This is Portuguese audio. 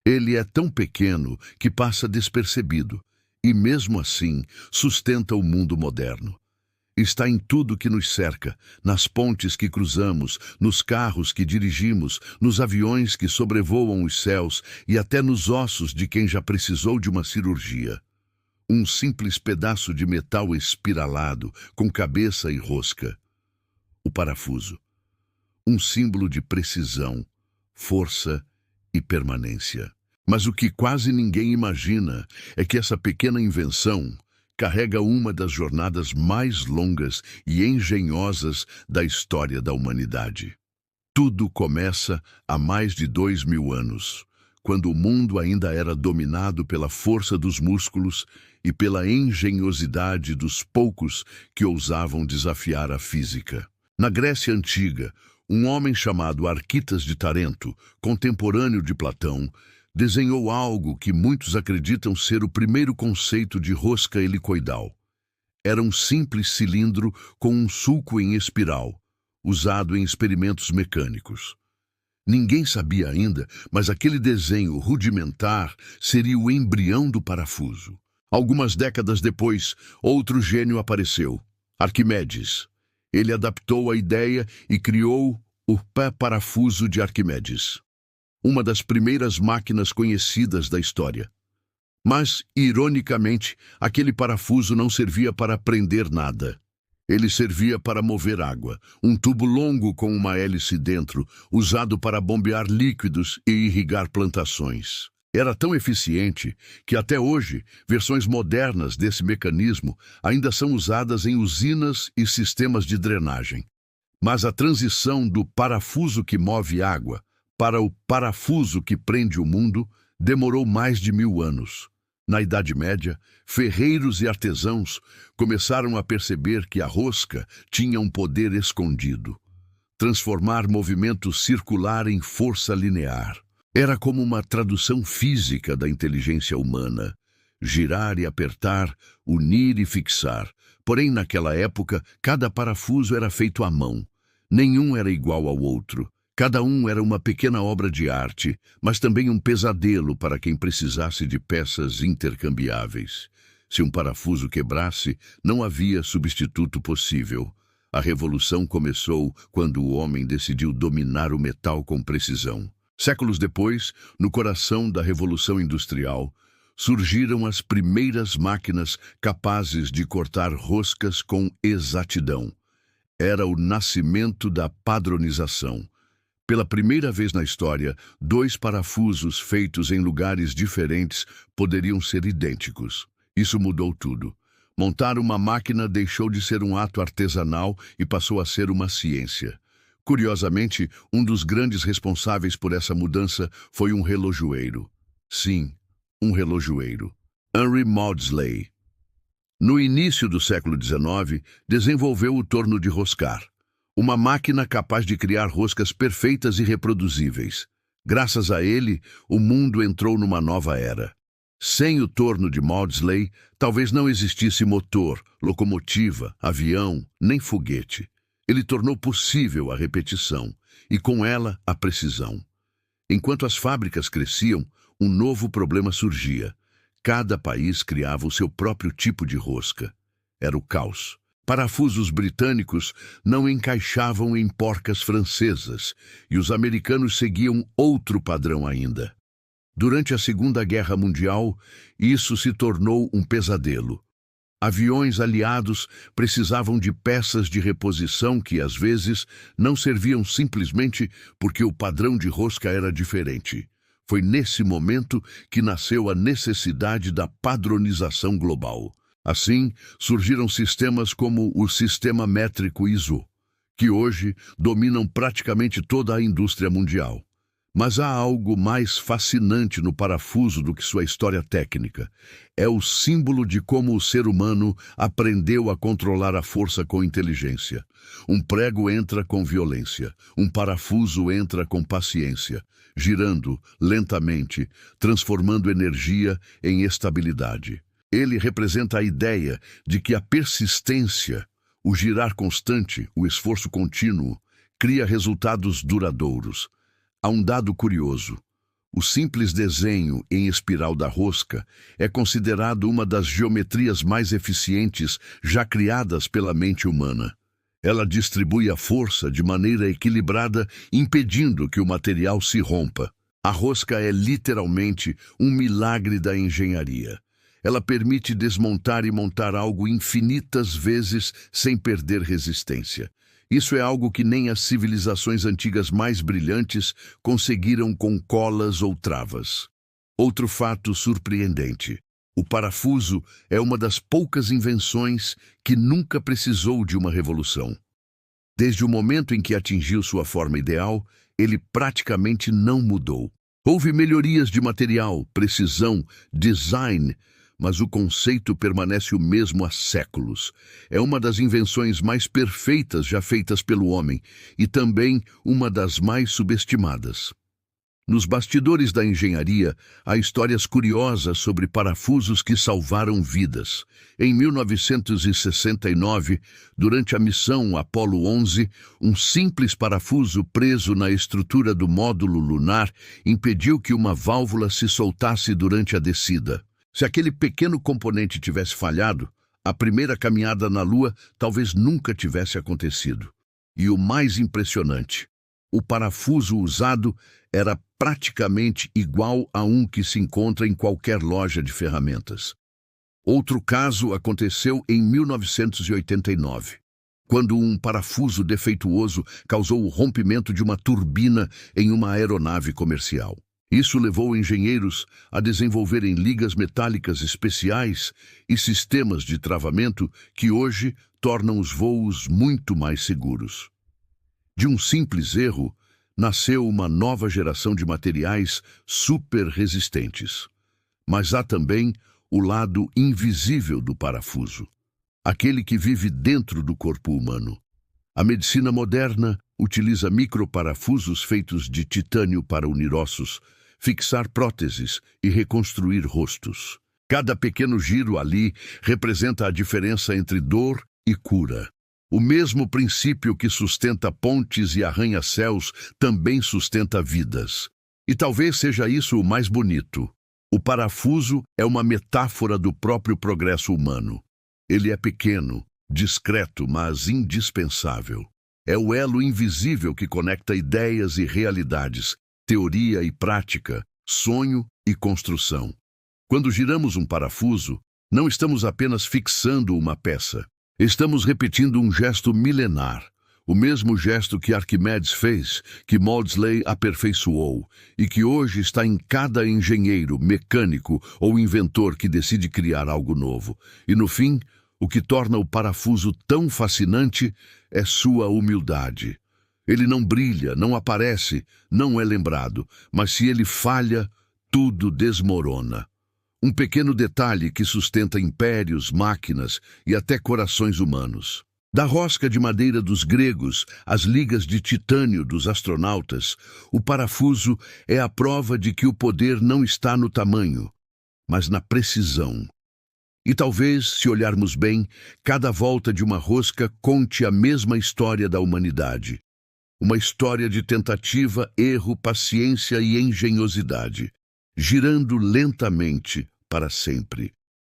Ele é tão pequeno que passa despercebido, e mesmo assim sustenta o mundo moderno. Está em tudo que nos cerca, nas pontes que cruzamos, nos carros que dirigimos, nos aviões que sobrevoam os céus e até nos ossos de quem já precisou de uma cirurgia. Um simples pedaço de metal espiralado, com cabeça e rosca. O parafuso. Um símbolo de precisão, força e permanência. Mas o que quase ninguém imagina é que essa pequena invenção carrega uma das jornadas mais longas e engenhosas da história da humanidade. Tudo começa há mais de 2000 anos, quando o mundo ainda era dominado pela força dos músculos e pela engenhosidade dos poucos que ousavam desafiar a física. Na Grécia Antiga, um homem chamado Arquitas de Tarento, contemporâneo de Platão, desenhou algo que muitos acreditam ser o primeiro conceito de rosca helicoidal. Era um simples cilindro com um sulco em espiral, usado em experimentos mecânicos. Ninguém sabia ainda, mas aquele desenho rudimentar seria o embrião do parafuso. Algumas décadas depois, outro gênio apareceu, Arquimedes. Ele adaptou a ideia e criou o pé-parafuso de Arquimedes, uma das primeiras máquinas conhecidas da história. Mas, ironicamente, aquele parafuso não servia para prender nada. Ele servia para mover água, um tubo longo com uma hélice dentro, usado para bombear líquidos e irrigar plantações. Era tão eficiente que, até hoje, versões modernas desse mecanismo ainda são usadas em usinas e sistemas de drenagem. Mas a transição do parafuso que move água para o parafuso que prende o mundo demorou mais de 1000 anos. Na Idade Média, ferreiros e artesãos começaram a perceber que a rosca tinha um poder escondido: transformar movimento circular em força linear. Era como uma tradução física da inteligência humana: girar e apertar, unir e fixar. Porém, naquela época, cada parafuso era feito à mão. Nenhum era igual ao outro. Cada um era uma pequena obra de arte, mas também um pesadelo para quem precisasse de peças intercambiáveis. Se um parafuso quebrasse, não havia substituto possível. A revolução começou quando o homem decidiu dominar o metal com precisão. Séculos depois, no coração da Revolução Industrial, surgiram as primeiras máquinas capazes de cortar roscas com exatidão. Era o nascimento da padronização. Pela primeira vez na história, 2 parafusos feitos em lugares diferentes poderiam ser idênticos. Isso mudou tudo. Montar uma máquina deixou de ser um ato artesanal e passou a ser uma ciência. Curiosamente, um dos grandes responsáveis por essa mudança foi um relojoeiro. Sim, um relojoeiro. Henry Maudslay. No início do século XIX, desenvolveu o torno de roscar, uma máquina capaz de criar roscas perfeitas e reproduzíveis. Graças a ele, o mundo entrou numa nova era. Sem o torno de Maudslay, talvez não existisse motor, locomotiva, avião, nem foguete. Ele tornou possível a repetição, e com ela a precisão. Enquanto as fábricas cresciam, um novo problema surgia. Cada país criava o seu próprio tipo de rosca. Era o caos. Parafusos britânicos não encaixavam em porcas francesas, e os americanos seguiam outro padrão ainda. Durante a Segunda Guerra Mundial, isso se tornou um pesadelo. Aviões aliados precisavam de peças de reposição que, às vezes, não serviam simplesmente porque o padrão de rosca era diferente. Foi nesse momento que nasceu a necessidade da padronização global. Assim, surgiram sistemas como o Sistema Métrico ISO, que hoje dominam praticamente toda a indústria mundial. Mas há algo mais fascinante no parafuso do que sua história técnica. É o símbolo de como o ser humano aprendeu a controlar a força com inteligência. Um prego entra com violência, um parafuso entra com paciência, girando lentamente, transformando energia em estabilidade. Ele representa a ideia de que a persistência, o girar constante, o esforço contínuo, cria resultados duradouros. Há um dado curioso. O simples desenho em espiral da rosca é considerado uma das geometrias mais eficientes já criadas pela mente humana. Ela distribui a força de maneira equilibrada, impedindo que o material se rompa. A rosca é literalmente um milagre da engenharia. Ela permite desmontar e montar algo infinitas vezes sem perder resistência. Isso é algo que nem as civilizações antigas mais brilhantes conseguiram com colas ou travas. Outro fato surpreendente: o parafuso é uma das poucas invenções que nunca precisou de uma revolução. Desde o momento em que atingiu sua forma ideal, ele praticamente não mudou. Houve melhorias de material, precisão, design, mas o conceito permanece o mesmo há séculos. É uma das invenções mais perfeitas já feitas pelo homem e também uma das mais subestimadas. Nos bastidores da engenharia, há histórias curiosas sobre parafusos que salvaram vidas. Em 1969, durante a missão Apollo 11, um simples parafuso preso na estrutura do módulo lunar impediu que uma válvula se soltasse durante a descida. Se aquele pequeno componente tivesse falhado, a primeira caminhada na Lua talvez nunca tivesse acontecido. E o mais impressionante: o parafuso usado era praticamente igual a um que se encontra em qualquer loja de ferramentas. Outro caso aconteceu em 1989, quando um parafuso defeituoso causou o rompimento de uma turbina em uma aeronave comercial. Isso levou engenheiros a desenvolverem ligas metálicas especiais e sistemas de travamento que hoje tornam os voos muito mais seguros. De um simples erro, nasceu uma nova geração de materiais super resistentes. Mas há também o lado invisível do parafuso, aquele que vive dentro do corpo humano. A medicina moderna utiliza microparafusos feitos de titânio para unir ossos, fixar próteses e reconstruir rostos. Cada pequeno giro ali representa a diferença entre dor e cura. O mesmo princípio que sustenta pontes e arranha-céus também sustenta vidas. E talvez seja isso o mais bonito. O parafuso é uma metáfora do próprio progresso humano. Ele é pequeno, discreto, mas indispensável. É o elo invisível que conecta ideias e realidades, teoria e prática, sonho e construção. Quando giramos um parafuso, não estamos apenas fixando uma peça. Estamos repetindo um gesto milenar, o mesmo gesto que Arquimedes fez, que Maudslay aperfeiçoou e que hoje está em cada engenheiro, mecânico ou inventor que decide criar algo novo. E no fim, o que torna o parafuso tão fascinante é sua humildade. Ele não brilha, não aparece, não é lembrado, mas se ele falha, tudo desmorona. Um pequeno detalhe que sustenta impérios, máquinas e até corações humanos. Da rosca de madeira dos gregos às ligas de titânio dos astronautas, o parafuso é a prova de que o poder não está no tamanho, mas na precisão. E talvez, se olharmos bem, cada volta de uma rosca conte a mesma história da humanidade. Uma história de tentativa, erro, paciência e engenhosidade, girando lentamente para sempre.